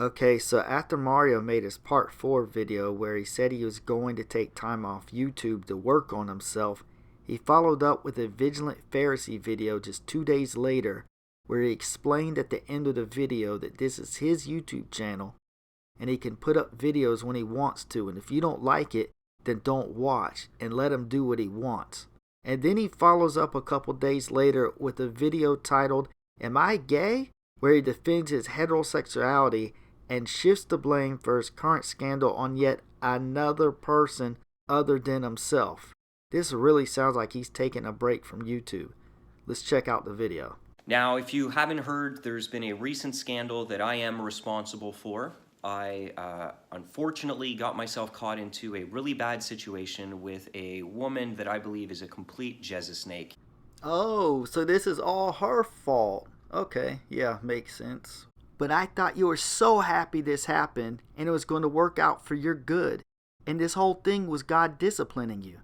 Okay, so after Mario made his part 4 video where he said he was going to take time off YouTube to work on himself, he followed up with a Vigilant Pharisee video just 2 days later where he explained at the end of the video that this is his YouTube channel and he can put up videos when he wants to, and if you don't like it, then don't watch and let him do what he wants. And then he follows up a couple days later with a video titled "Am I Gay?" where he defends his heterosexuality and shifts the blame for his current scandal on yet another person other than himself. This really sounds like he's taking a break from YouTube. Let's check out the video. Now, if you haven't heard, there's been a recent scandal that I am responsible for. I unfortunately got myself caught into a really bad situation with a woman that I believe is a complete Jesus snake. Oh, so this is all her fault. Okay, yeah, makes sense. But I thought you were so happy this happened and it was going to work out for your good. And this whole thing was God disciplining you.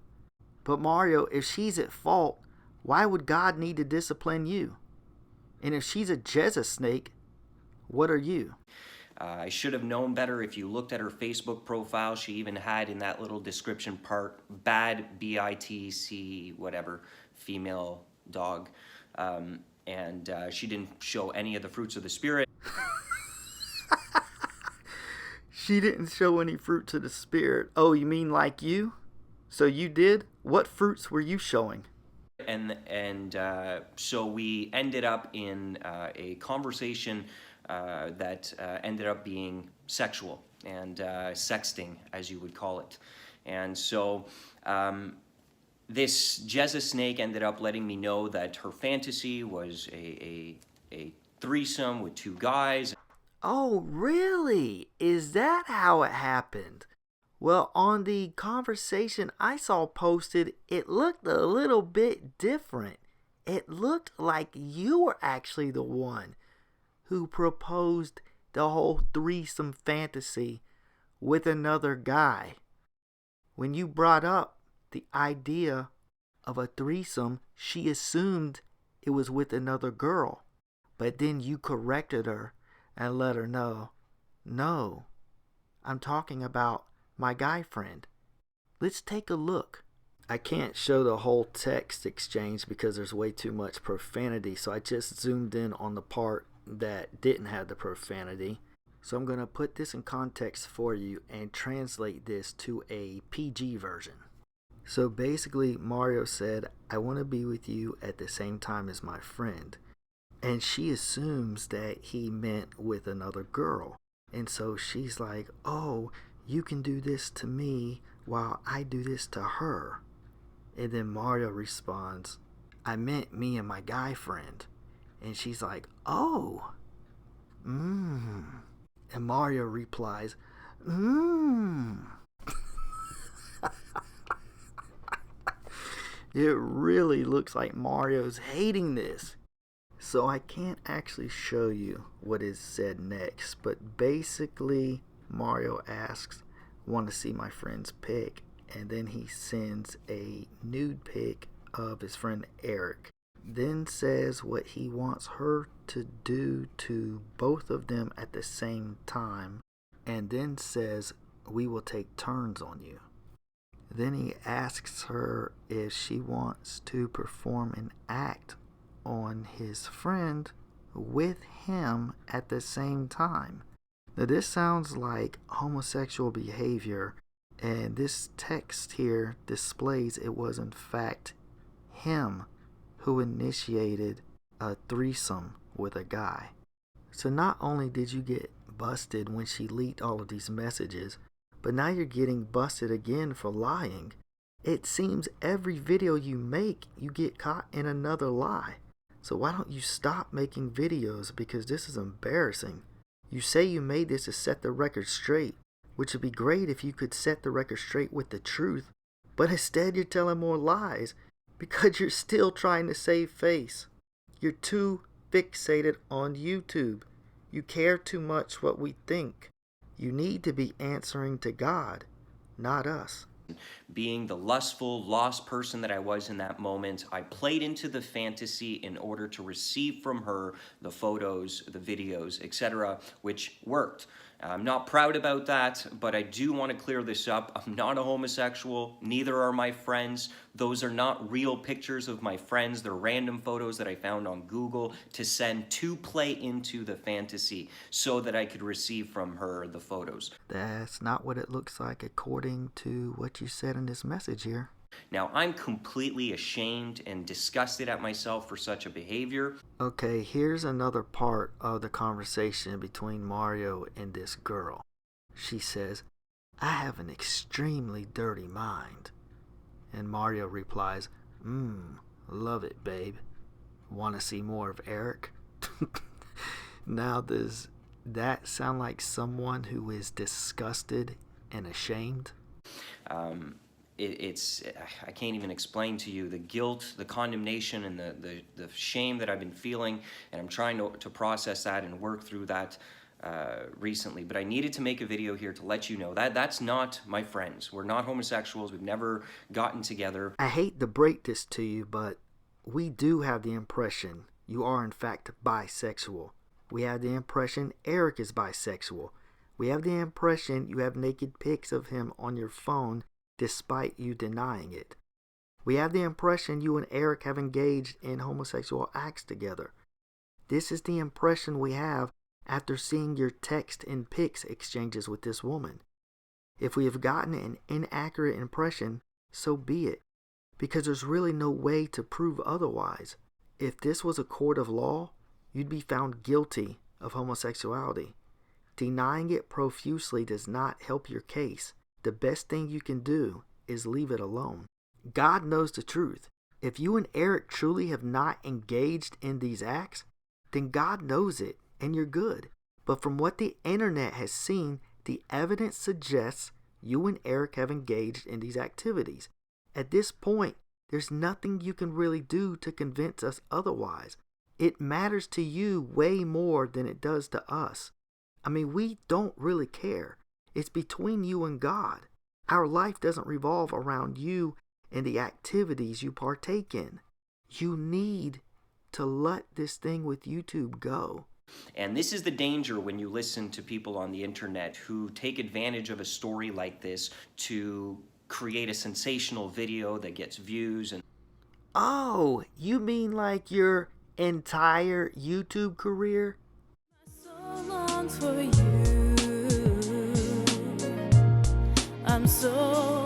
But Mario, if she's at fault, why would God need to discipline you? And if she's a Jesus snake, what are you? I should have known better. If you looked at her Facebook profile, she even had in that little description part, bad, B-I-T-C, whatever, female dog. And she didn't show any of the fruits of the Spirit. She didn't show any fruits of the Spirit. Oh, you mean like you? So you did? What fruits were you showing? And so we ended up in a conversation that ended up being sexual and sexting, as you would call it. And so this Jesus snake ended up letting me know that her fantasy was a threesome with 2 guys. Oh, really? Is that how it happened? Well, on the conversation I saw posted, it looked a little bit different. It looked like you were actually the one who proposed the whole threesome fantasy with another guy. When you brought up the idea of a threesome, she assumed it was with another girl. But then you corrected her and let her know, no, I'm talking about my guy friend. Let's take a look. I can't show the whole text exchange because there's way too much profanity, so I just zoomed in on the part that didn't have the profanity. So I'm going to put this in context for you and translate this to a PG version. So basically, Mario said, I want to be with you at the same time as my friend. And she assumes that he meant with another girl. And so she's like, oh, you can do this to me while I do this to her. And then Mario responds, I meant me and my guy friend. And she's like, oh, And Mario replies, It really looks like Mario's hating this. So I can't actually show you what is said next, but basically Mario asks, want to see my friend's pic, and then he sends a nude pic of his friend Eric. Then says what he wants her to do to both of them at the same time, and then says, we will take turns on you. Then he asks her if she wants to perform an act on his friend with him at the same time. Now this sounds like homosexual behavior, and this text here displays it was in fact him who initiated a threesome with a guy. So not only did you get busted when she leaked all of these messages, but now you're getting busted again for lying. It seems every video you make, you get caught in another lie. So why don't you stop making videos, because this is embarrassing. You say you made this to set the record straight, which would be great if you could set the record straight with the truth, but instead you're telling more lies because you're still trying to save face. You're too fixated on YouTube. You care too much what we think. You need to be answering to God, not us. Being the lustful, lost person that I was in that moment, I played into the fantasy in order to receive from her the photos, the videos, etc., which worked. I'm not proud about that, but I do want to clear this up. I'm not a homosexual, neither are my friends. Those are not real pictures of my friends. They're random photos that I found on Google to send to play into the fantasy so that I could receive from her the photos. That's not what it looks like according to what you said in this message here. Now, I'm completely ashamed and disgusted at myself for such a behavior. Okay, here's another part of the conversation between Mario and this girl. She says, "I have an extremely dirty mind." And Mario replies, "Love it, babe. Want to see more of Eric?" Now, does that sound like someone who is disgusted and ashamed? I can't even explain to you the guilt, the condemnation, and the shame that I've been feeling, and I'm trying to process that and work through that recently. But I needed to make a video here to let you know that that's not my friends. We're not homosexuals. We've never gotten together. I hate to break this to you, but we do have the impression you are in fact bisexual. We have the impression Eric is bisexual. We have the impression you have naked pics of him on your phone despite you denying it. We have the impression you and Eric have engaged in homosexual acts together. This is the impression we have after seeing your text and pics exchanges with this woman. If we have gotten an inaccurate impression, so be it, because there's really no way to prove otherwise. If this was a court of law, you'd be found guilty of homosexuality. Denying it profusely does not help your case. The best thing you can do is leave it alone. God knows the truth. If you and Eric truly have not engaged in these acts, then God knows it and you're good. But from what the internet has seen, the evidence suggests you and Eric have engaged in these activities. At this point, there's nothing you can really do to convince us otherwise. It matters to you way more than it does to us. I mean, we don't really care. It's between you and God. Our life doesn't revolve around you and the activities you partake in. You need to let this thing with YouTube go. And this is the danger when you listen to people on the internet who take advantage of a story like this to create a sensational video that gets views. And oh, you mean like your entire YouTube career? So long for you. I'm so